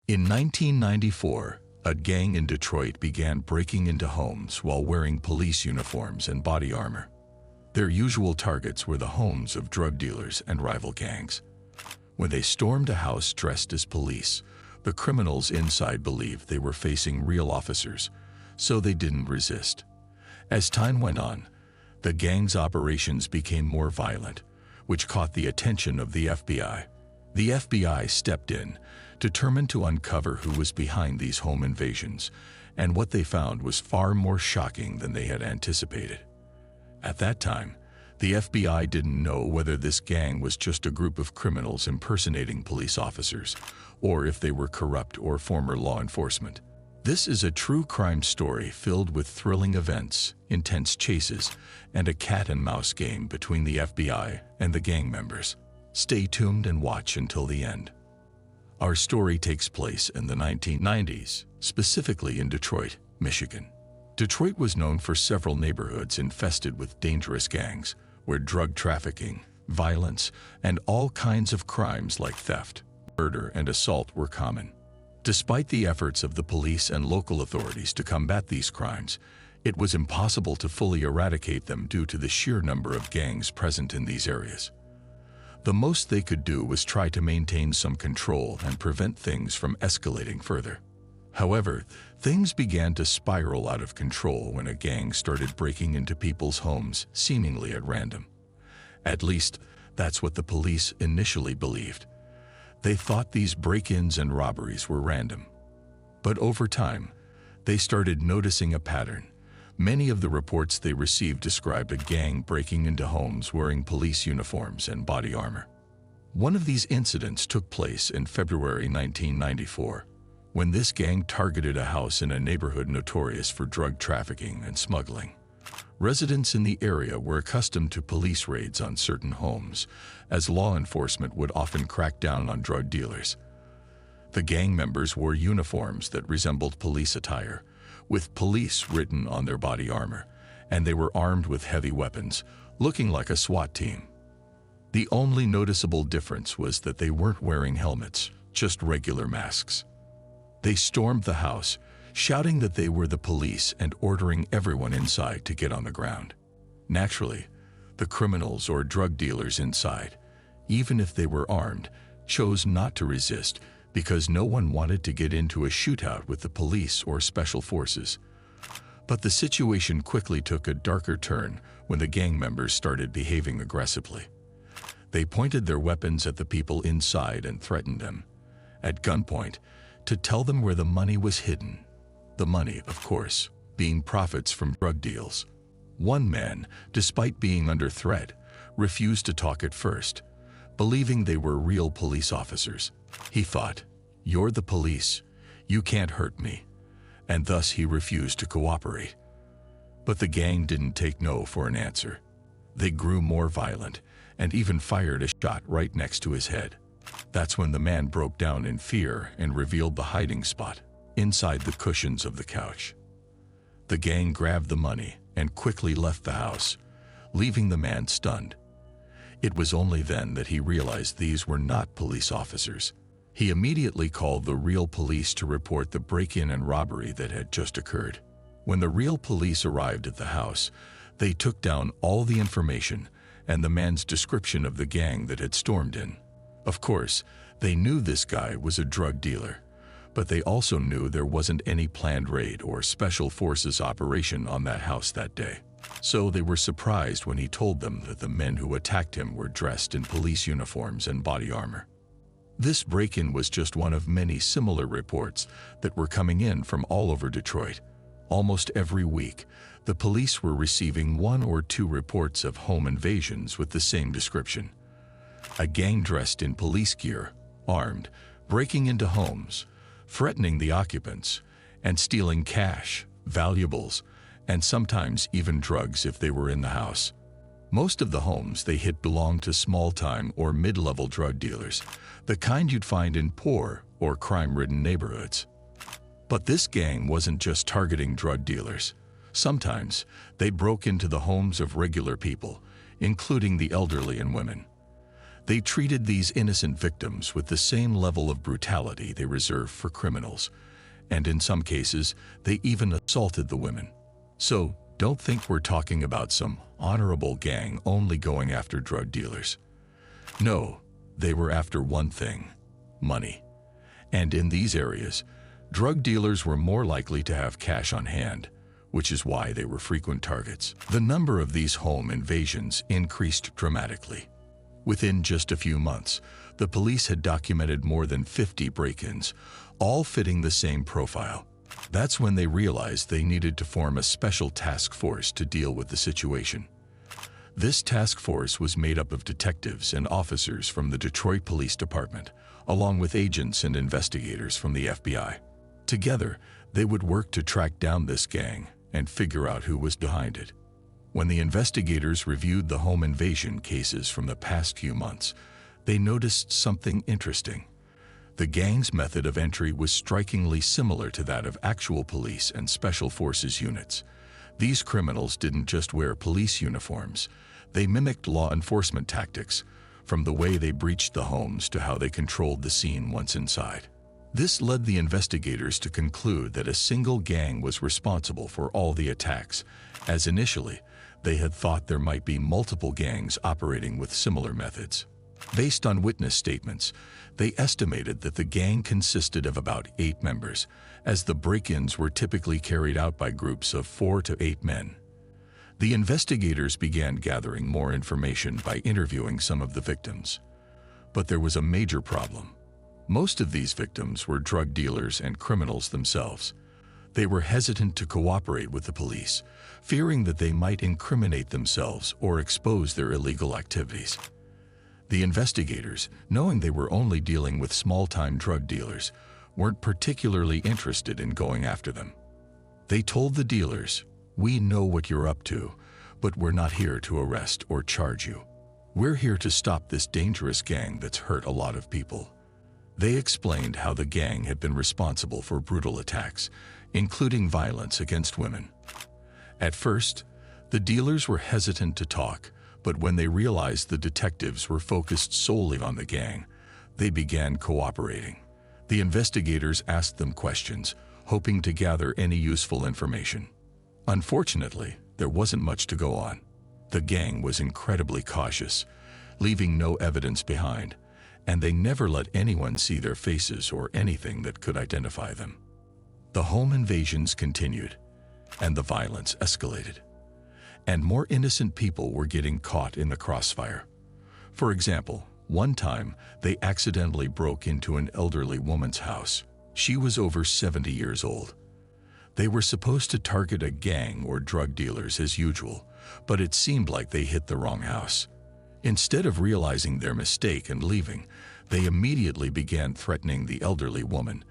In 1994, a gang in Detroit began breaking into homes while wearing police uniforms and body armor. Their usual targets were the homes of drug dealers and rival gangs. When they stormed a house dressed as police, the criminals inside believed they were facing real officers, so they didn't resist. As time went on, the gang's operations became more violent, which caught the attention of the FBI. The FBI stepped in, determined to uncover who was behind these home invasions, and what they found was far more shocking than they had anticipated. At that time, the FBI didn't know whether this gang was just a group of criminals impersonating police officers, or if they were corrupt or former law enforcement. This is a true crime story filled with thrilling events, intense chases, and a cat-and-mouse game between the FBI and the gang members. Stay tuned and watch until the end. Our story takes place in the 1990s, specifically in Detroit, Michigan. Detroit was known for several neighborhoods infested with dangerous gangs, where drug trafficking, violence, and all kinds of crimes like theft, murder, and assault were common. Despite the efforts of the police and local authorities to combat these crimes, it was impossible to fully eradicate them due to the sheer number of gangs present in these areas. The most they could do was try to maintain some control and prevent things from escalating further. However, things began to spiral out of control when a gang started breaking into people's homes, seemingly at random. At least, that's what the police initially believed. They thought these break-ins and robberies were random. But over time, they started noticing a pattern. Many of the reports they received described a gang breaking into homes wearing police uniforms and body armor. One of these incidents took place in February 1994, when this gang targeted a house in a neighborhood notorious for drug trafficking and smuggling. Residents in the area were accustomed to police raids on certain homes, as law enforcement would often crack down on drug dealers. The gang members wore uniforms that resembled police attire, with police written on their body armor, and they were armed with heavy weapons, looking like a SWAT team. The only noticeable difference was that they weren't wearing helmets, just regular masks. They stormed the house, shouting that they were the police and ordering everyone inside to get on the ground. Naturally, the criminals or drug dealers inside, even if they were armed, chose not to resist because no one wanted to get into a shootout with the police or special forces. But the situation quickly took a darker turn when the gang members started behaving aggressively. They pointed their weapons at the people inside and threatened them, at gunpoint, to tell them where the money was hidden. The money, of course, being profits from drug deals. One man, despite being under threat, refused to talk at first, believing they were real police officers. He thought, "You're the police, you can't hurt me," and thus he refused to cooperate. But the gang didn't take no for an answer. They grew more violent and even fired a shot right next to his head. That's when the man broke down in fear and revealed the hiding spot, inside the cushions of the couch. The gang grabbed the money and quickly left the house, leaving the man stunned. It was only then that he realized these were not police officers. He immediately called the real police to report the break-in and robbery that had just occurred. When the real police arrived at the house, they took down all the information and the man's description of the gang that had stormed in. Of course, they knew this guy was a drug dealer, but they also knew there wasn't any planned raid or special forces operation on that house that day. So they were surprised when he told them that the men who attacked him were dressed in police uniforms and body armor. This break-in was just one of many similar reports that were coming in from all over Detroit. Almost every week, the police were receiving 1 or 2 reports of home invasions with the same description. A gang dressed in police gear, armed, breaking into homes, threatening the occupants, and stealing cash, valuables, and sometimes even drugs if they were in the house. Most of the homes they hit belonged to small-time or mid-level drug dealers, the kind you'd find in poor or crime-ridden neighborhoods. But this gang wasn't just targeting drug dealers. Sometimes they broke into the homes of regular people, including the elderly and women. They treated these innocent victims with the same level of brutality they reserve for criminals, and in some cases, they even assaulted the women. So, don't think we're talking about some honorable gang only going after drug dealers. No, they were after one thing: money. And in these areas, drug dealers were more likely to have cash on hand, which is why they were frequent targets. The number of these home invasions increased dramatically. Within just a few months, the police had documented more than 50 break-ins, all fitting the same profile. That's when they realized they needed to form a special task force to deal with the situation. This task force was made up of detectives and officers from the Detroit Police Department, along with agents and investigators from the FBI. Together, they would work to track down this gang and figure out who was behind it. When the investigators reviewed the home invasion cases from the past few months, they noticed something interesting. The gang's method of entry was strikingly similar to that of actual police and special forces units. These criminals didn't just wear police uniforms. They mimicked law enforcement tactics, from the way they breached the homes to how they controlled the scene once inside. This led the investigators to conclude that a single gang was responsible for all the attacks, as initially, they had thought there might be multiple gangs operating with similar methods. Based on witness statements, they estimated that the gang consisted of about 8 members, as the break-ins were typically carried out by groups of 4 to 8 men. The investigators began gathering more information by interviewing some of the victims. But there was a major problem. Most of these victims were drug dealers and criminals themselves. They were hesitant to cooperate with the police, fearing that they might incriminate themselves or expose their illegal activities. The investigators, knowing they were only dealing with small-time drug dealers, weren't particularly interested in going after them. They told the dealers, "We know what you're up to, but we're not here to arrest or charge you. We're here to stop this dangerous gang that's hurt a lot of people." They explained how the gang had been responsible for brutal attacks, including violence against women. At first, the dealers were hesitant to talk, but when they realized the detectives were focused solely on the gang, they began cooperating. The investigators asked them questions, hoping to gather any useful information. Unfortunately, there wasn't much to go on. The gang was incredibly cautious, leaving no evidence behind, and they never let anyone see their faces or anything that could identify them. The home invasions continued, and the violence escalated. And more innocent people were getting caught in the crossfire. For example, one time they accidentally broke into an elderly woman's house. She was over 70 years old. They were supposed to target a gang or drug dealers as usual, but it seemed like they hit the wrong house. Instead of realizing their mistake and leaving, they immediately began threatening the elderly woman,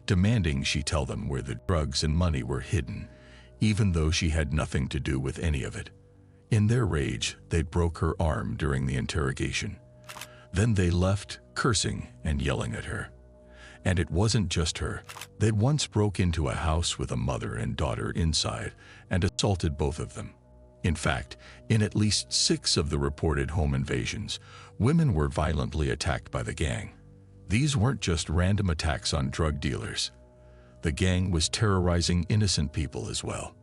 demanding she tell them where the drugs and money were hidden, even though she had nothing to do with any of it. In their rage, they broke her arm during the interrogation. Then they left, cursing and yelling at her. And it wasn't just her. They'd once broke into a house with a mother and daughter inside and assaulted both of them. In fact, in at least 6 of the reported home invasions, women were violently attacked by the gang. These weren't just random attacks on drug dealers. The gang was terrorizing innocent people as well.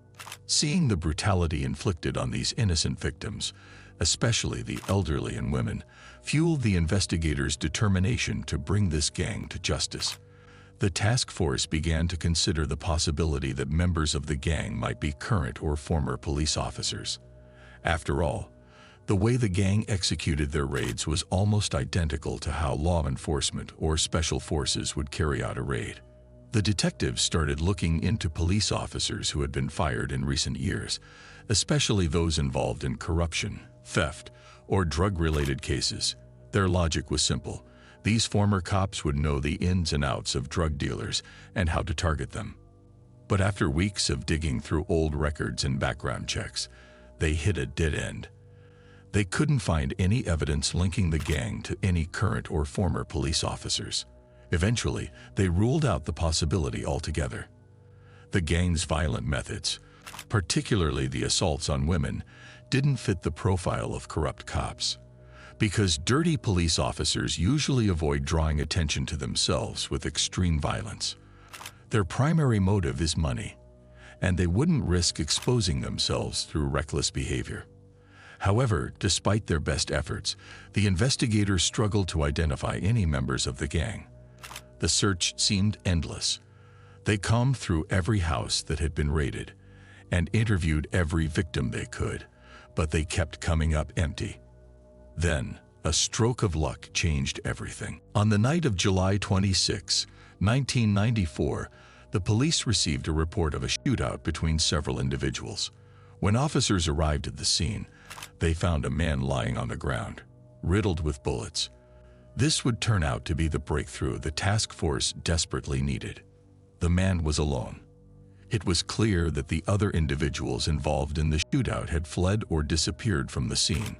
Seeing the brutality inflicted on these innocent victims, especially the elderly and women, fueled the investigators' determination to bring this gang to justice. The task force began to consider the possibility that members of the gang might be current or former police officers. After all, the way the gang executed their raids was almost identical to how law enforcement or special forces would carry out a raid. The detectives started looking into police officers who had been fired in recent years, especially those involved in corruption, theft, or drug-related cases. Their logic was simple. These former cops would know the ins and outs of drug dealers and how to target them. But after weeks of digging through old records and background checks, they hit a dead end. They couldn't find any evidence linking the gang to any current or former police officers. Eventually, they ruled out the possibility altogether. The gang's violent methods, particularly the assaults on women, didn't fit the profile of corrupt cops. Because dirty police officers usually avoid drawing attention to themselves with extreme violence. Their primary motive is money, and they wouldn't risk exposing themselves through reckless behavior. However, despite their best efforts, the investigators struggled to identify any members of the gang. The search seemed endless. They combed through every house that had been raided and interviewed every victim they could, but they kept coming up empty. Then, a stroke of luck changed everything. On the night of July 26, 1994, the police received a report of a shootout between several individuals. When officers arrived at the scene, they found a man lying on the ground, riddled with bullets. This would turn out to be the breakthrough the task force desperately needed. The man was alone. It was clear that the other individuals involved in the shootout had fled or disappeared from the scene,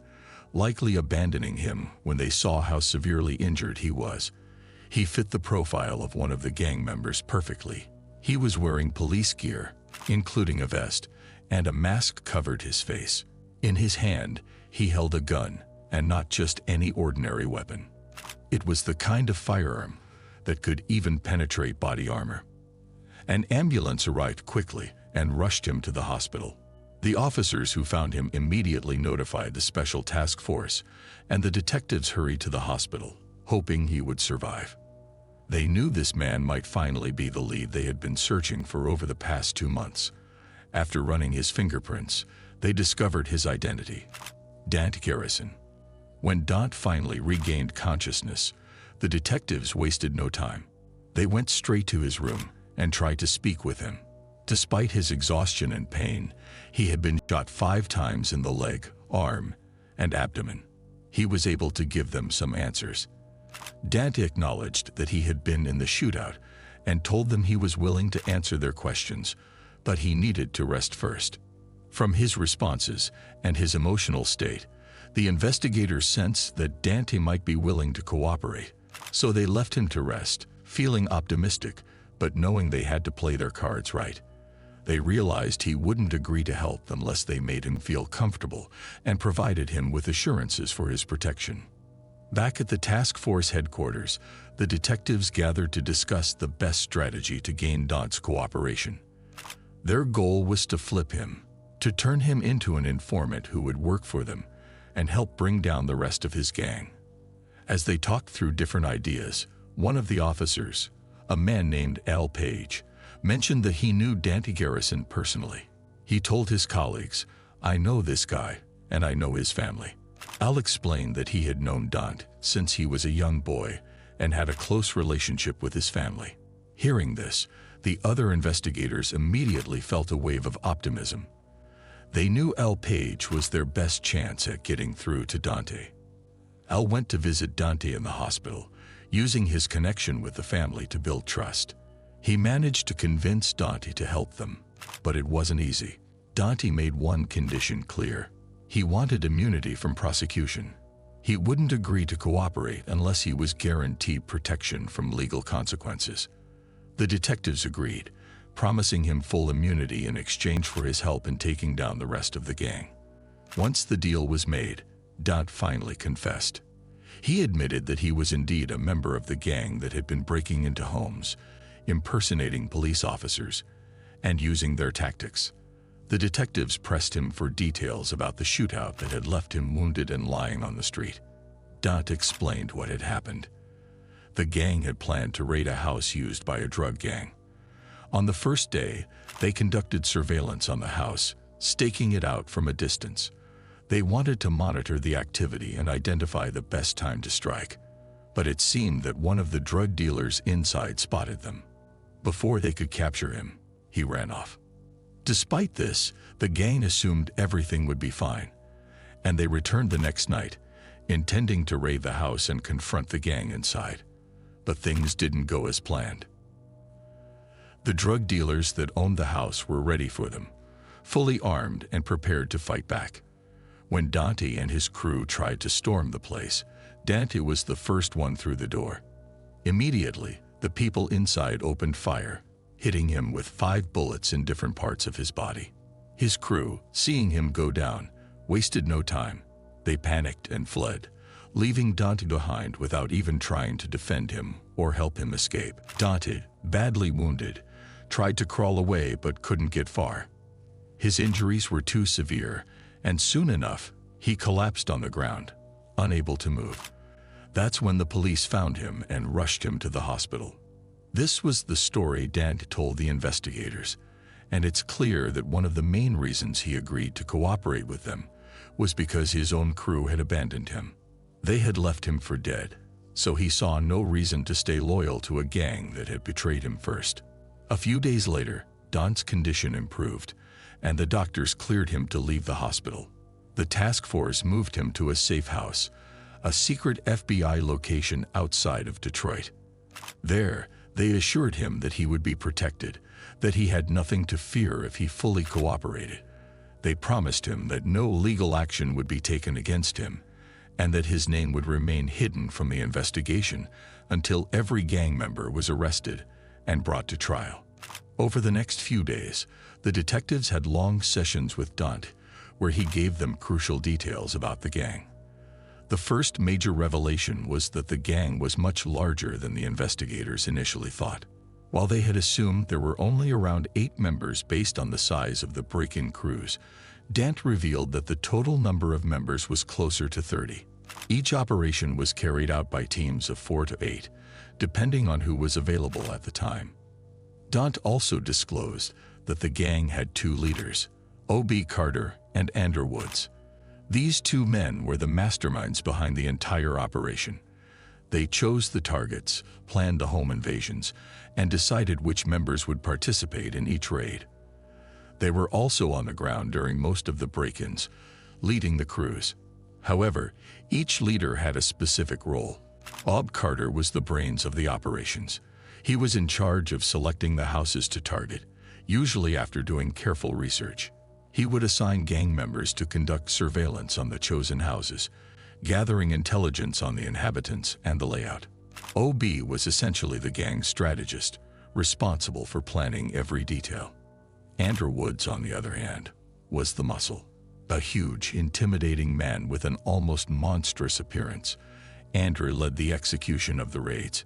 likely abandoning him when they saw how severely injured he was. He fit the profile of one of the gang members perfectly. He was wearing police gear, including a vest, and a mask covered his face. In his hand, he held a gun, and not just any ordinary weapon. It was the kind of firearm that could even penetrate body armor. An ambulance arrived quickly and rushed him to the hospital. The officers who found him immediately notified the special task force, and the detectives hurried to the hospital, hoping he would survive. They knew this man might finally be the lead they had been searching for over the past 2 months. After running his fingerprints, they discovered his identity: Dante Garrison. When Dante finally regained consciousness, the detectives wasted no time. They went straight to his room and tried to speak with him. Despite his exhaustion and pain, he had been shot 5 times in the leg, arm, and abdomen. He was able to give them some answers. Dante acknowledged that he had been in the shootout and told them he was willing to answer their questions, but he needed to rest first. From his responses and his emotional state, the investigators sensed that Dante might be willing to cooperate, so they left him to rest, feeling optimistic, but knowing they had to play their cards right. They realized he wouldn't agree to help unless they made him feel comfortable and provided him with assurances for his protection. Back at the task force headquarters, the detectives gathered to discuss the best strategy to gain Dante's cooperation. Their goal was to flip him, to turn him into an informant who would work for them and help bring down the rest of his gang. As they talked through different ideas, one of the officers, a man named Al Page, mentioned that he knew Dante Garrison personally. He told his colleagues, "I know this guy, and I know his family." Al explained that he had known Dante since he was a young boy and had a close relationship with his family. Hearing this, the other investigators immediately felt a wave of optimism. They knew Al Page was their best chance at getting through to Dante. Al went to visit Dante in the hospital, using his connection with the family to build trust. He managed to convince Dante to help them, but it wasn't easy. Dante made one condition clear. He wanted immunity from prosecution. He wouldn't agree to cooperate unless he was guaranteed protection from legal consequences. The detectives agreed, promising him full immunity in exchange for his help in taking down the rest of the gang. Once the deal was made, Dante finally confessed. He admitted that he was indeed a member of the gang that had been breaking into homes, impersonating police officers, and using their tactics. The detectives pressed him for details about the shootout that had left him wounded and lying on the street. Dante explained what had happened. The gang had planned to raid a house used by a drug gang. On the first day, they conducted surveillance on the house, staking it out from a distance. They wanted to monitor the activity and identify the best time to strike, but it seemed that one of the drug dealers inside spotted them. Before they could capture him, he ran off. Despite this, the gang assumed everything would be fine, and they returned the next night, intending to raid the house and confront the gang inside. But things didn't go as planned. The drug dealers that owned the house were ready for them, fully armed and prepared to fight back. When Dante and his crew tried to storm the place, Dante was the first one through the door. Immediately, the people inside opened fire, hitting him with 5 bullets in different parts of his body. His crew, seeing him go down, wasted no time. They panicked and fled, leaving Dante behind without even trying to defend him or help him escape. Dante, badly wounded, tried to crawl away but couldn't get far. His injuries were too severe, and soon enough, he collapsed on the ground, unable to move. That's when the police found him and rushed him to the hospital. This was the story Dante told the investigators, and it's clear that one of the main reasons he agreed to cooperate with them was because his own crew had abandoned him. They had left him for dead, so he saw no reason to stay loyal to a gang that had betrayed him first. A few days later, Dante's condition improved, and the doctors cleared him to leave the hospital. The task force moved him to a safe house, a secret FBI location outside of Detroit. There, they assured him that he would be protected, that he had nothing to fear if he fully cooperated. They promised him that no legal action would be taken against him, and that his name would remain hidden from the investigation until every gang member was arrested and brought to trial. Over the next few days, the detectives had long sessions with Dante, where he gave them crucial details about the gang. The first major revelation was that the gang was much larger than the investigators initially thought. While they had assumed there were only around 8 members based on the size of the break-in crews, Dante revealed that the total number of members was closer to 30. Each operation was carried out by teams of 4 to 8, depending on who was available at the time. Dante also disclosed that the gang had 2 leaders, O.B. Carter and Andrew Woods. These 2 men were the masterminds behind the entire operation. They chose the targets, planned the home invasions, and decided which members would participate in each raid. They were also on the ground during most of the break-ins, leading the crews. However, each leader had a specific role. Bob Carter was the brains of the operations. He was in charge of selecting the houses to target, usually after doing careful research. He would assign gang members to conduct surveillance on the chosen houses, gathering intelligence on the inhabitants and the layout. O.B. was essentially the gang's strategist, responsible for planning every detail. Andrew Woods, on the other hand, was the muscle. A huge, intimidating man with an almost monstrous appearance, Andrew led the execution of the raids.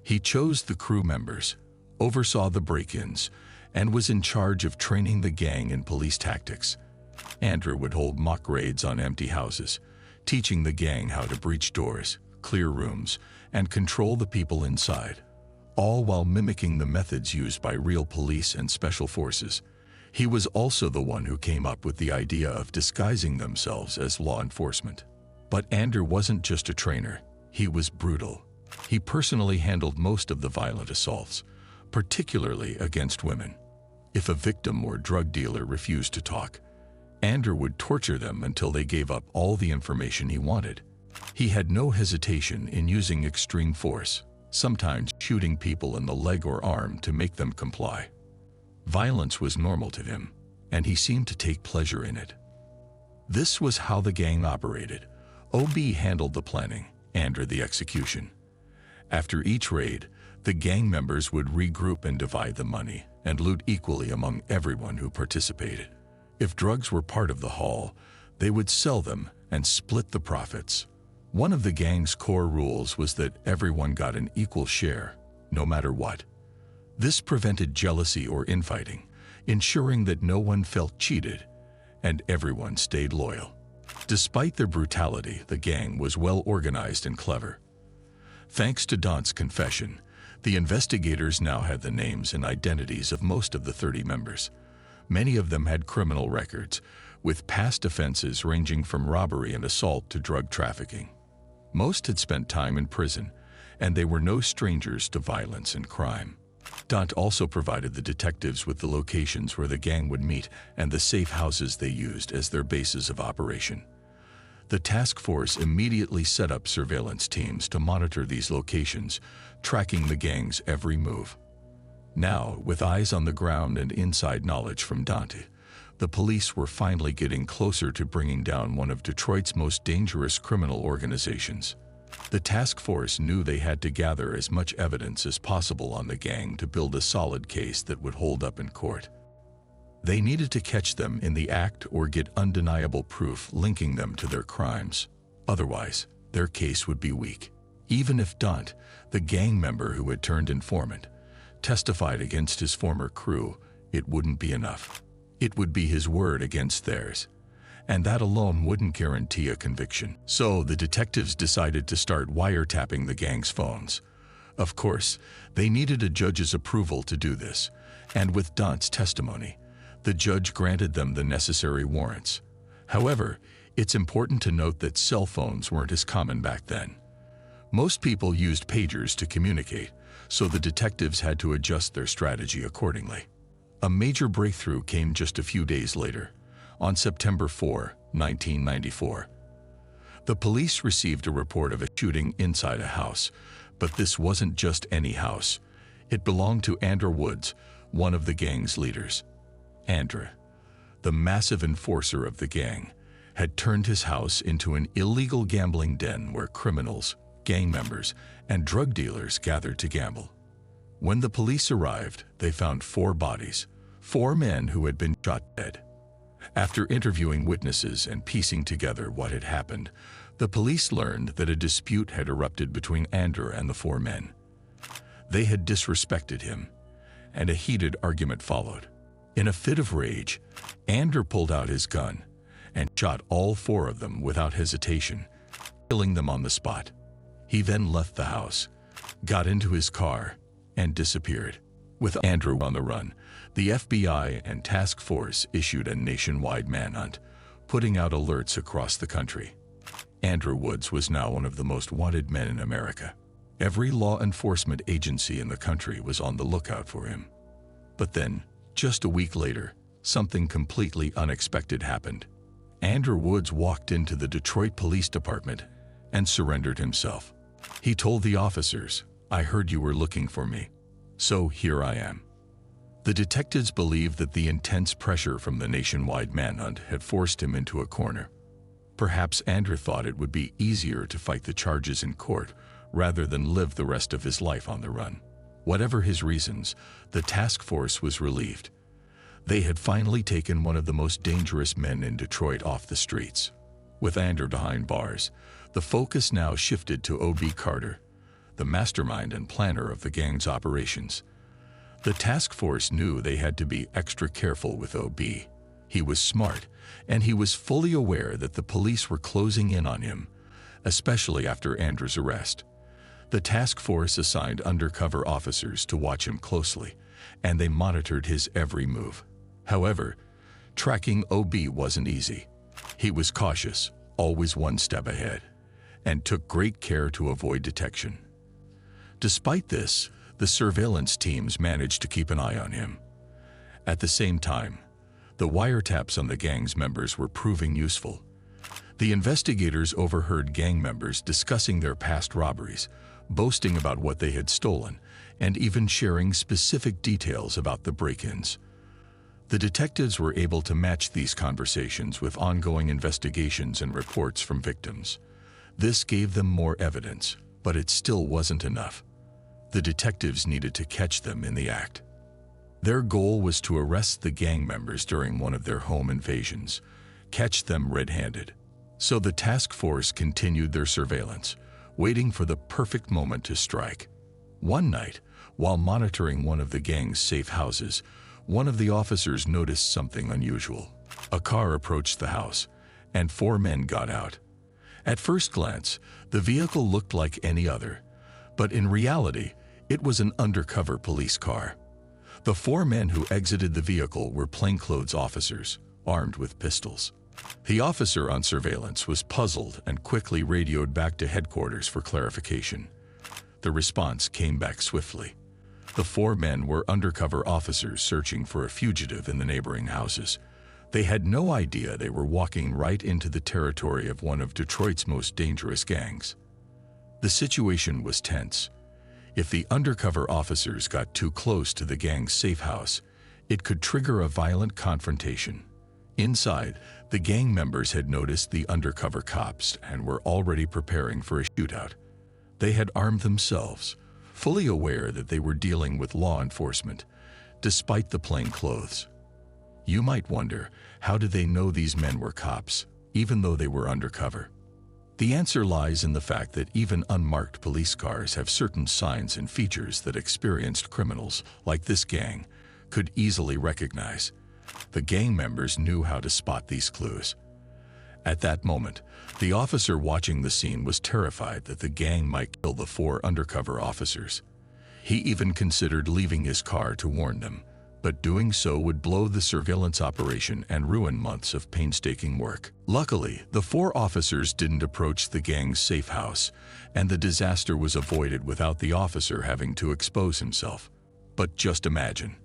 He chose the crew members, oversaw the break-ins, and was in charge of training the gang in police tactics. Andrew would hold mock raids on empty houses, teaching the gang how to breach doors, clear rooms, and control the people inside, all while mimicking the methods used by real police and special forces. He was also the one who came up with the idea of disguising themselves as law enforcement. But Andrew wasn't just a trainer, he was brutal. He personally handled most of the violent assaults, particularly against women. If a victim or drug dealer refused to talk, Andrew would torture them until they gave up all the information he wanted. He had no hesitation in using extreme force, sometimes shooting people in the leg or arm to make them comply. Violence was normal to him, and he seemed to take pleasure in it. This was how the gang operated. O.B. handled the planning, Andrew the execution. After each raid, the gang members would regroup and divide the money and loot equally among everyone who participated. If drugs were part of the haul, they would sell them and split the profits. One of the gang's core rules was that everyone got an equal share, no matter what. This prevented jealousy or infighting, ensuring that no one felt cheated and everyone stayed loyal. Despite their brutality, the gang was well organized and clever. Thanks to Dante's confession, the investigators now had the names and identities of most of the 30 members. Many of them had criminal records, with past offenses ranging from robbery and assault to drug trafficking. Most had spent time in prison, and they were no strangers to violence and crime. Dante also provided the detectives with the locations where the gang would meet and the safe houses they used as their bases of operation. The task force immediately set up surveillance teams to monitor these locations, tracking the gang's every move. Now, with eyes on the ground and inside knowledge from Dante, the police were finally getting closer to bringing down one of Detroit's most dangerous criminal organizations. The task force knew they had to gather as much evidence as possible on the gang to build a solid case that would hold up in court. They needed to catch them in the act or get undeniable proof linking them to their crimes. Otherwise, their case would be weak. Even if Dante, the gang member who had turned informant, testified against his former crew, it wouldn't be enough. It would be his word against theirs, and that alone wouldn't guarantee a conviction. So the detectives decided to start wiretapping the gang's phones. Of course, they needed a judge's approval to do this, and with Dante's testimony, the judge granted them the necessary warrants. However, it's important to note that cell phones weren't as common back then. Most people used pagers to communicate, so the detectives had to adjust their strategy accordingly. A major breakthrough came just a few days later, on September 4, 1994. The police received a report of a shooting inside a house, but this wasn't just any house. It belonged to Andrew Woods, one of the gang's leaders. Andrew, the massive enforcer of the gang, had turned his house into an illegal gambling den where criminals, gang members, and drug dealers gathered to gamble. When the police arrived, they found 4 bodies, 4 men who had been shot dead. After interviewing witnesses and piecing together what had happened, the police learned that a dispute had erupted between Andrew and the 4 men. They had disrespected him, and a heated argument followed. In a fit of rage, Andrew pulled out his gun and shot all 4 of them without hesitation, killing them on the spot. He then left the house, got into his car, and disappeared. With Andrew on the run, the FBI and task force issued a nationwide manhunt, putting out alerts across the country. Andrew Woods was now one of the most wanted men in America. Every law enforcement agency in the country was on the lookout for him. But then, just a week later, something completely unexpected happened. Andrew Woods walked into the Detroit Police Department and surrendered himself. He told the officers, "I heard you were looking for me, so here I am." The detectives believed that the intense pressure from the nationwide manhunt had forced him into a corner. Perhaps Andrew thought it would be easier to fight the charges in court rather than live the rest of his life on the run. Whatever his reasons, the task force was relieved. They had finally taken one of the most dangerous men in Detroit off the streets. With Andrew behind bars, the focus now shifted to O.B. Carter, the mastermind and planner of the gang's operations. The task force knew they had to be extra careful with O.B. He was smart, and he was fully aware that the police were closing in on him, especially after Andrew's arrest. The task force assigned undercover officers to watch him closely, and they monitored his every move. However, tracking O.B. wasn't easy. He was cautious, always one step ahead, and took great care to avoid detection. Despite this, the surveillance teams managed to keep an eye on him. At the same time, the wiretaps on the gang's members were proving useful. The investigators overheard gang members discussing their past robberies, boasting about what they had stolen, and even sharing specific details about the break-ins. The detectives were able to match these conversations with ongoing investigations and reports from victims. This gave them more evidence, but it still wasn't enough. The detectives needed to catch them in the act. Their goal was to arrest the gang members during one of their home invasions, catch them red-handed. So the task force continued their surveillance, waiting for the perfect moment to strike. One night, while monitoring one of the gang's safe houses, one of the officers noticed something unusual. A car approached the house, and 4 men got out. At first glance, the vehicle looked like any other, but in reality, it was an undercover police car. The 4 men who exited the vehicle were plainclothes officers, armed with pistols. The officer on surveillance was puzzled and quickly radioed back to headquarters for clarification. The response came back swiftly. The 4 men were undercover officers searching for a fugitive in the neighboring houses. They had no idea they were walking right into the territory of one of Detroit's most dangerous gangs. The situation was tense. If the undercover officers got too close to the gang's safe house, it could trigger a violent confrontation. Inside, the gang members had noticed the undercover cops and were already preparing for a shootout. They had armed themselves, fully aware that they were dealing with law enforcement, despite the plain clothes. You might wonder, how did they know these men were cops, even though they were undercover? The answer lies in the fact that even unmarked police cars have certain signs and features that experienced criminals, like this gang, could easily recognize. The gang members knew how to spot these clues. At that moment, the officer watching the scene was terrified that the gang might kill the 4 undercover officers. He even considered leaving his car to warn them, but doing so would blow the surveillance operation and ruin months of painstaking work. Luckily, the 4 officers didn't approach the gang's safe house, and the disaster was avoided without the officer having to expose himself. But just imagine,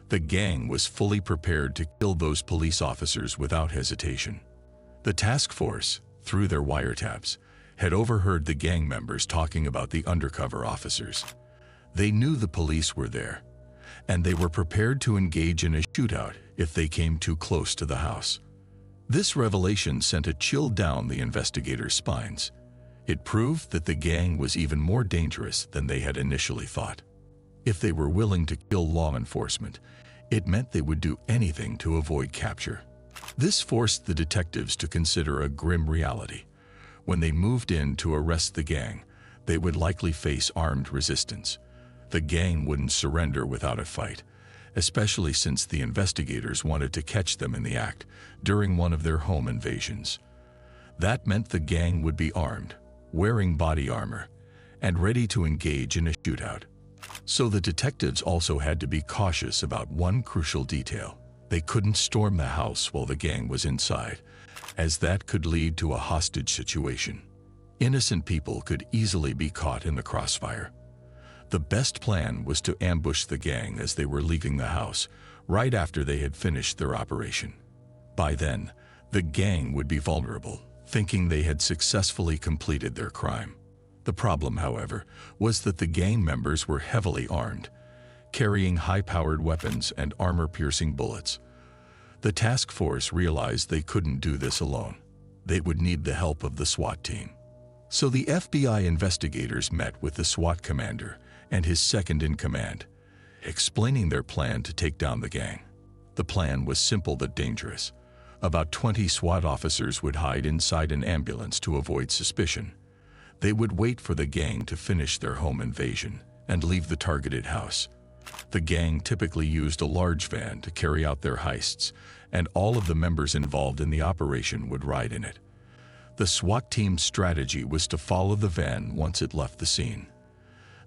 the gang was fully prepared to kill those police officers without hesitation. The task force, through their wiretaps, had overheard the gang members talking about the undercover officers. They knew the police were there, and they were prepared to engage in a shootout if they came too close to the house. This revelation sent a chill down the investigators' spines. It proved that the gang was even more dangerous than they had initially thought. If they were willing to kill law enforcement, it meant they would do anything to avoid capture. This forced the detectives to consider a grim reality. When they moved in to arrest the gang, they would likely face armed resistance. The gang wouldn't surrender without a fight, especially since the investigators wanted to catch them in the act during one of their home invasions. That meant the gang would be armed, wearing body armor, and ready to engage in a shootout. So the detectives also had to be cautious about one crucial detail. They couldn't storm the house while the gang was inside, as that could lead to a hostage situation. Innocent people could easily be caught in the crossfire. The best plan was to ambush the gang as they were leaving the house, right after they had finished their operation. By then, the gang would be vulnerable, thinking they had successfully completed their crime. The problem, however, was that the gang members were heavily armed, carrying high-powered weapons and armor-piercing bullets. The task force realized they couldn't do this alone. They would need the help of the SWAT team. So the FBI investigators met with the SWAT commander and his second-in-command, explaining their plan to take down the gang. The plan was simple but dangerous. About 20 SWAT officers would hide inside an ambulance to avoid suspicion. They would wait for the gang to finish their home invasion and leave the targeted house. The gang typically used a large van to carry out their heists, and all of the members involved in the operation would ride in it. The SWAT team's strategy was to follow the van once it left the scene.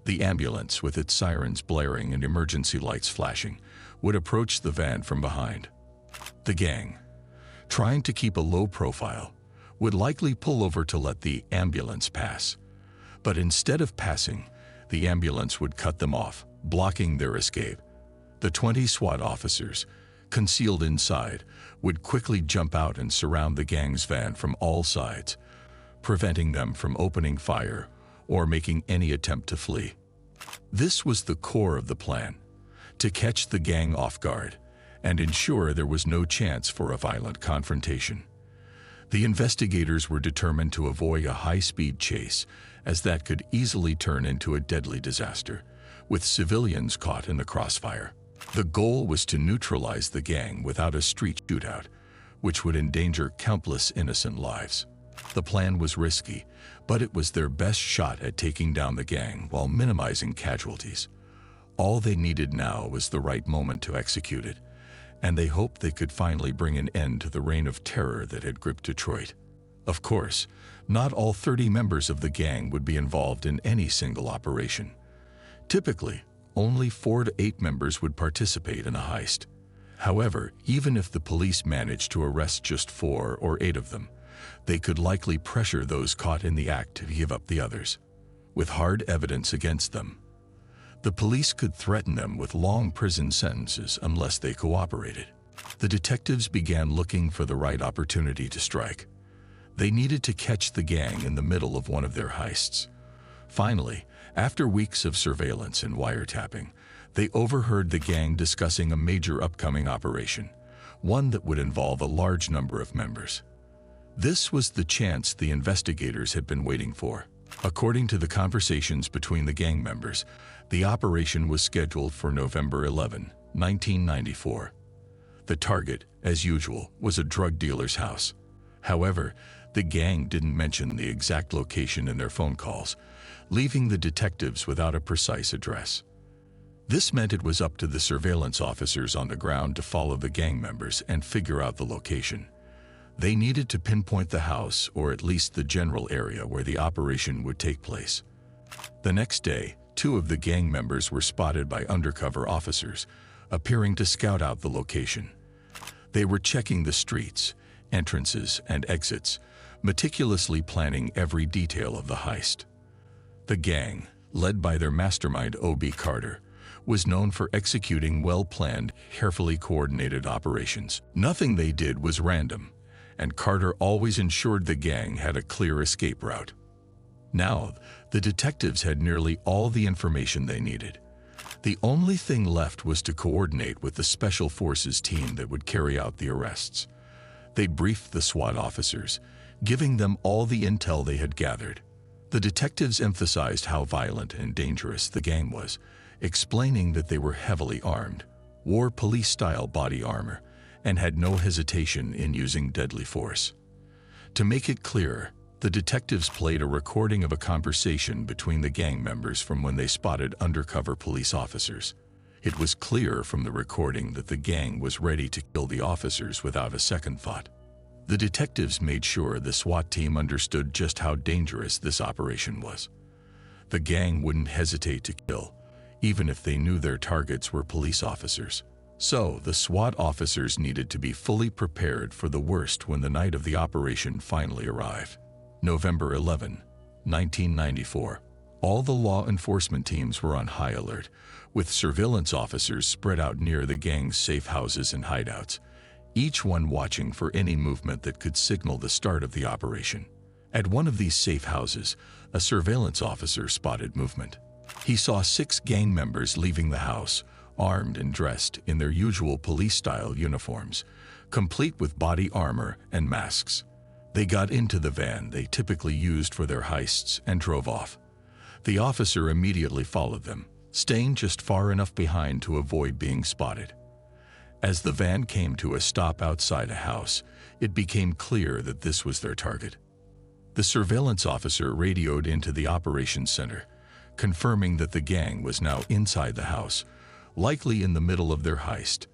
The ambulance, with its sirens blaring and emergency lights flashing, would approach the van from behind. The gang, trying to keep a low profile, would likely pull over to let the ambulance pass. But instead of passing, the ambulance would cut them off, blocking their escape. The 20 SWAT officers, concealed inside, would quickly jump out and surround the gang's van from all sides, preventing them from opening fire or making any attempt to flee. This was the core of the plan, to catch the gang off guard and ensure there was no chance for a violent confrontation. The investigators were determined to avoid a high-speed chase, as that could easily turn into a deadly disaster, with civilians caught in the crossfire. The goal was to neutralize the gang without a street shootout, which would endanger countless innocent lives. The plan was risky, but it was their best shot at taking down the gang while minimizing casualties. All they needed now was the right moment to execute it, and they hoped they could finally bring an end to the reign of terror that had gripped Detroit. Of course, not all 30 members of the gang would be involved in any single operation. Typically, only 4 to 8 members would participate in a heist. However, even if the police managed to arrest just 4 or 8 of them, they could likely pressure those caught in the act to give up the others. With hard evidence against them, the police could threaten them with long prison sentences unless they cooperated. The detectives began looking for the right opportunity to strike. They needed to catch the gang in the middle of one of their heists. Finally, after weeks of surveillance and wiretapping, they overheard the gang discussing a major upcoming operation, one that would involve a large number of members. This was the chance the investigators had been waiting for. According to the conversations between the gang members, the operation was scheduled for November 11, 1994. The target, as usual, was a drug dealer's house. However, The gang didn't mention the exact location in their phone calls, leaving the detectives without a precise address. This meant it was up to the surveillance officers on the ground to follow the gang members and figure out the location. They needed to pinpoint the house, or at least the general area where the operation would take place. The next day, 2 of the gang members were spotted by undercover officers, appearing to scout out the location. They were checking the streets, entrances, and exits, meticulously planning every detail of the heist. The gang, led by their mastermind O.B. Carter, was known for executing well-planned, carefully coordinated operations. Nothing they did was random, and Carter always ensured the gang had a clear escape route. Now, the detectives had nearly all the information they needed. The only thing left was to coordinate with the Special Forces team that would carry out the arrests. They briefed the SWAT officers, giving them all the intel they had gathered. The detectives emphasized how violent and dangerous the gang was, explaining that they were heavily armed, wore police-style body armor, and had no hesitation in using deadly force. To make it clear, the detectives played a recording of a conversation between the gang members from when they spotted undercover police officers. It was clear from the recording that the gang was ready to kill the officers without a second thought. The detectives made sure the SWAT team understood just how dangerous this operation was. The gang wouldn't hesitate to kill, even if they knew their targets were police officers. So, the SWAT officers needed to be fully prepared for the worst when the night of the operation finally arrived. November 11, 1994. All the law enforcement teams were on high alert, with surveillance officers spread out near the gang's safe houses and hideouts, each one watching for any movement that could signal the start of the operation. At one of these safe houses, a surveillance officer spotted movement. He saw 6 gang members leaving the house, armed and dressed in their usual police-style uniforms, complete with body armor and masks. They got into the van they typically used for their heists and drove off. The officer immediately followed them, staying just far enough behind to avoid being spotted. As the van came to a stop outside a house, it became clear that this was their target. The surveillance officer radioed into the operations center, confirming that the gang was now inside the house, likely in the middle of their heist.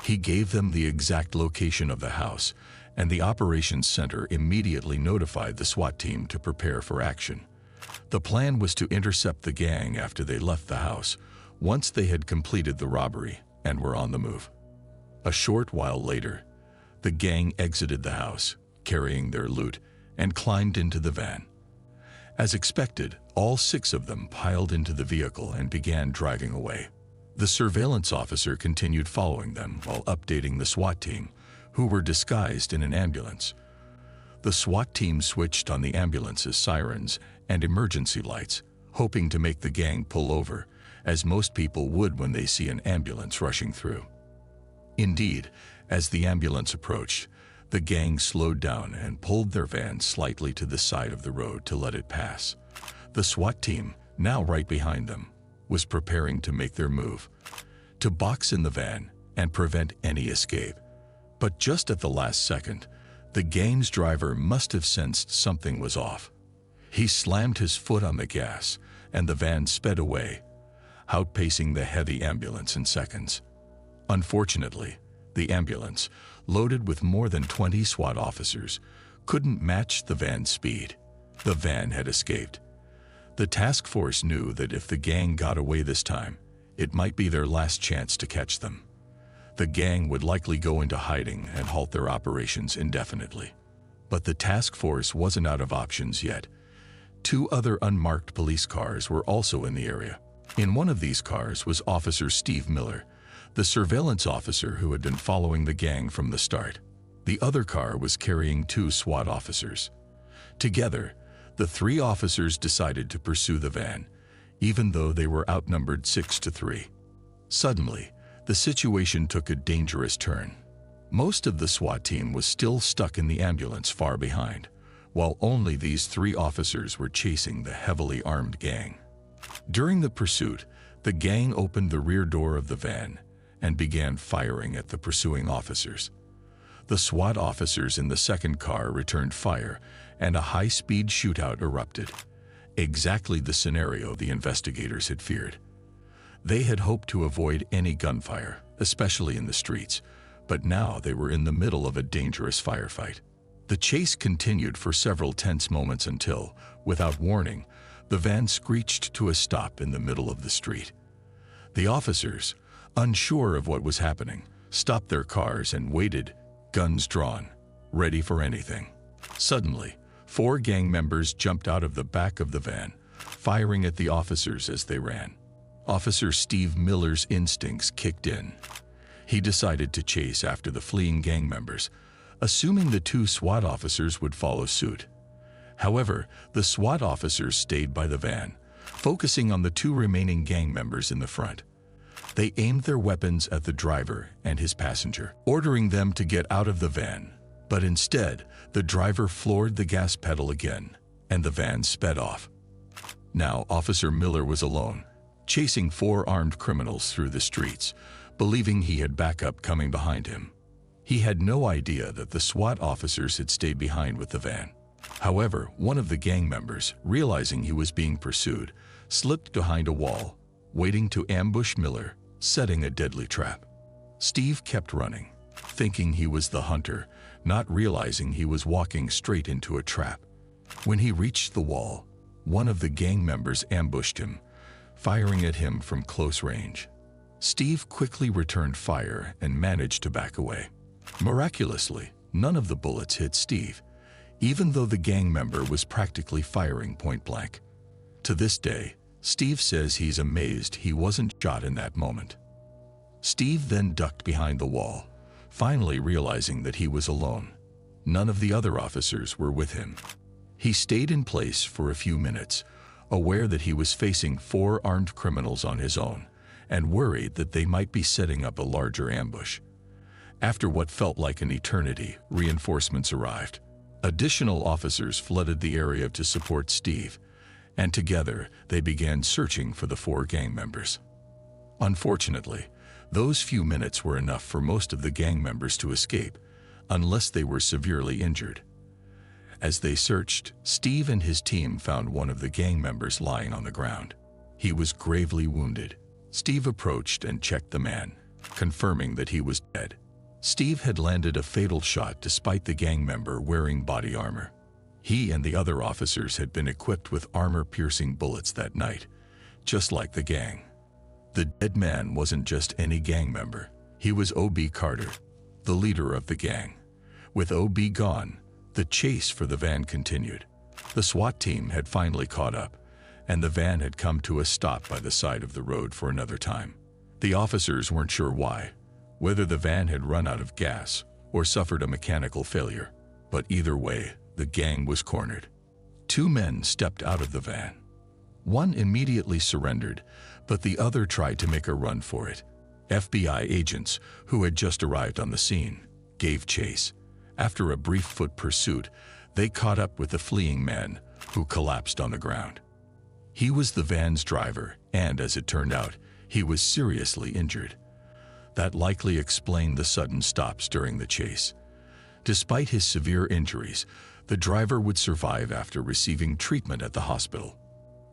He gave them the exact location of the house, and the operations center immediately notified the SWAT team to prepare for action. The plan was to intercept the gang after they left the house, once they had completed the robbery and were on the move. A short while later, the gang exited the house, carrying their loot, and climbed into the van. As expected, all 6 of them piled into the vehicle and began driving away. The surveillance officer continued following them while updating the SWAT team, who were disguised in an ambulance. The SWAT team switched on the ambulance's sirens and emergency lights, hoping to make the gang pull over, as most people would when they see an ambulance rushing through. Indeed, as the ambulance approached, the gang slowed down and pulled their van slightly to the side of the road to let it pass. The SWAT team, now right behind them, was preparing to make their move, to box in the van and prevent any escape. But just at the last second, the gang's driver must have sensed something was off. He slammed his foot on the gas, and the van sped away, outpacing the heavy ambulance in seconds. Unfortunately, the ambulance, loaded with more than 20 SWAT officers, couldn't match the van's speed. The van had escaped. The task force knew that if the gang got away this time, it might be their last chance to catch them. The gang would likely go into hiding and halt their operations indefinitely. But the task force wasn't out of options yet. 2 other unmarked police cars were also in the area. In one of these cars was Officer Steve Miller, the surveillance officer who had been following the gang from the start. The other car was carrying 2 SWAT officers. Together, the 3 officers decided to pursue the van, even though they were outnumbered 6-3. Suddenly, the situation took a dangerous turn. Most of the SWAT team was still stuck in the ambulance far behind, while only these 3 officers were chasing the heavily armed gang. During the pursuit, the gang opened the rear door of the van and began firing at the pursuing officers. The SWAT officers in the second car returned fire, and a high-speed shootout erupted. Exactly the scenario the investigators had feared. They had hoped to avoid any gunfire, especially in the streets, but now they were in the middle of a dangerous firefight. The chase continued for several tense moments until, without warning, the van screeched to a stop in the middle of the street. The officers, unsure of what was happening, stopped their cars and waited, guns drawn, ready for anything. Suddenly, 4 gang members jumped out of the back of the van, firing at the officers as they ran. Officer Steve Miller's instincts kicked in. He decided to chase after the fleeing gang members, assuming the 2 SWAT officers would follow suit. However, the SWAT officers stayed by the van, focusing on the 2 remaining gang members in the front. They aimed their weapons at the driver and his passenger, ordering them to get out of the van. But instead, the driver floored the gas pedal again, and the van sped off. Now, Officer Miller was alone, chasing 4 armed criminals through the streets, believing he had backup coming behind him. He had no idea that the SWAT officers had stayed behind with the van. However, one of the gang members, realizing he was being pursued, slipped behind a wall, waiting to ambush Miller, setting a deadly trap. Steve kept running, thinking he was the hunter, not realizing he was walking straight into a trap. When he reached the wall, one of the gang members ambushed him, firing at him from close range. Steve quickly returned fire and managed to back away. Miraculously, none of the bullets hit Steve, even though the gang member was practically firing point blank. To this day, Steve says he's amazed he wasn't shot in that moment. Steve then ducked behind the wall, finally realizing that he was alone. None of the other officers were with him. He stayed in place for a few minutes, aware that he was facing 4 armed criminals on his own, and worried that they might be setting up a larger ambush. After what felt like an eternity, reinforcements arrived. Additional officers flooded the area to support Steve, and together they began searching for the 4 gang members. Unfortunately, those few minutes were enough for most of the gang members to escape, unless they were severely injured. As they searched, Steve and his team found one of the gang members lying on the ground. He was gravely wounded. Steve approached and checked the man, confirming that he was dead. Steve had landed a fatal shot despite the gang member wearing body armor. He and the other officers had been equipped with armor-piercing bullets that night, just like the gang. The dead man wasn't just any gang member. He was O.B. Carter, the leader of the gang. With O.B. gone, the chase for the van continued. The SWAT team had finally caught up, and the van had come to a stop by the side of the road for another time. The officers weren't sure why, whether the van had run out of gas or suffered a mechanical failure, but either way, the gang was cornered. 2 men stepped out of the van. One immediately surrendered, but the other tried to make a run for it. FBI agents, who had just arrived on the scene, gave chase. After a brief foot pursuit, they caught up with the fleeing man, who collapsed on the ground. He was the van's driver, and as it turned out, he was seriously injured. That likely explained the sudden stops during the chase. Despite his severe injuries, the driver would survive after receiving treatment at the hospital.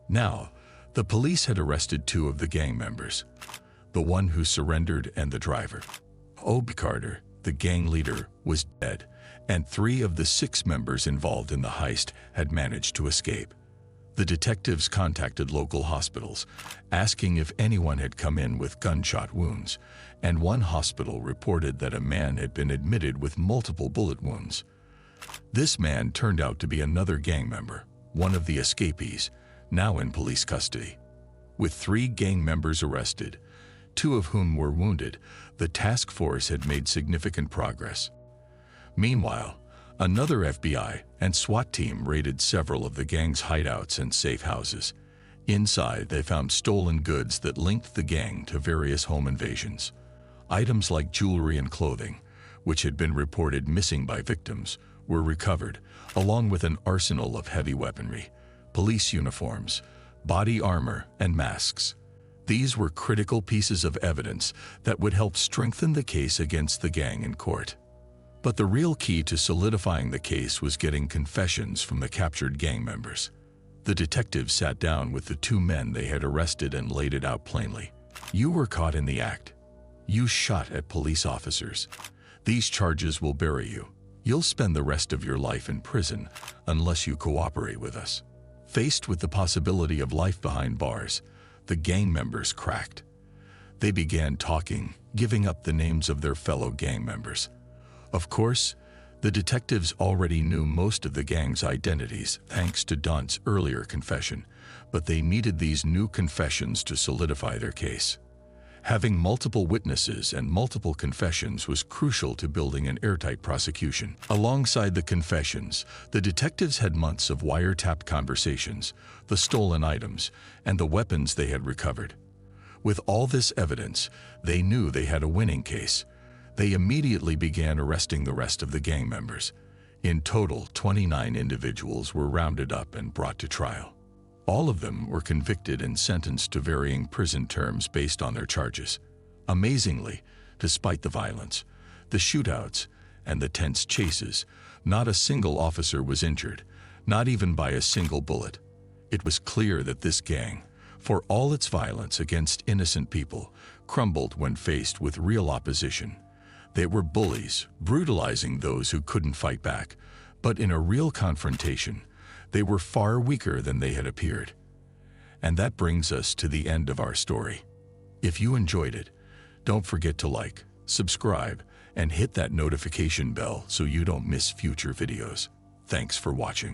Now, the police had arrested 2 of the gang members, the one who surrendered and the driver. O.B. Carter, the gang leader, was dead, and 3 of the 6 members involved in the heist had managed to escape. The detectives contacted local hospitals, asking if anyone had come in with gunshot wounds, and one hospital reported that a man had been admitted with multiple bullet wounds. This man turned out to be another gang member, one of the escapees, now in police custody. With 3 gang members arrested, 2 of whom were wounded, the task force had made significant progress. Meanwhile, another FBI and SWAT team raided several of the gang's hideouts and safe houses. Inside, they found stolen goods that linked the gang to various home invasions. Items like jewelry and clothing, which had been reported missing by victims, were recovered, along with an arsenal of heavy weaponry, police uniforms, body armor, and masks. These were critical pieces of evidence that would help strengthen the case against the gang in court. But the real key to solidifying the case was getting confessions from the captured gang members. The detectives sat down with the two men they had arrested and laid it out plainly. You were caught in the act. You shot at police officers. These charges will bury you. You'll spend the rest of your life in prison unless you cooperate with us. Faced with the possibility of life behind bars, the gang members cracked. They began talking, giving up the names of their fellow gang members. Of course, the detectives already knew most of the gang's identities thanks to Dante's earlier confession, but they needed these new confessions to solidify their case. Having multiple witnesses and multiple confessions was crucial to building an airtight prosecution. Alongside the confessions, the detectives had months of wiretapped conversations, the stolen items, and the weapons they had recovered. With all this evidence, they knew they had a winning case. They immediately began arresting the rest of the gang members. In total, 29 individuals were rounded up and brought to trial. All of them were convicted and sentenced to varying prison terms based on their charges. Amazingly, despite the violence, the shootouts, and the tense chases, not a single officer was injured, not even by a single bullet. It was clear that this gang, for all its violence against innocent people, crumbled when faced with real opposition. They were bullies, brutalizing those who couldn't fight back, but in a real confrontation, they were far weaker than they had appeared. And that brings us to the end of our story. If you enjoyed it, don't forget to like, subscribe, and hit that notification bell so you don't miss future videos. Thanks for watching.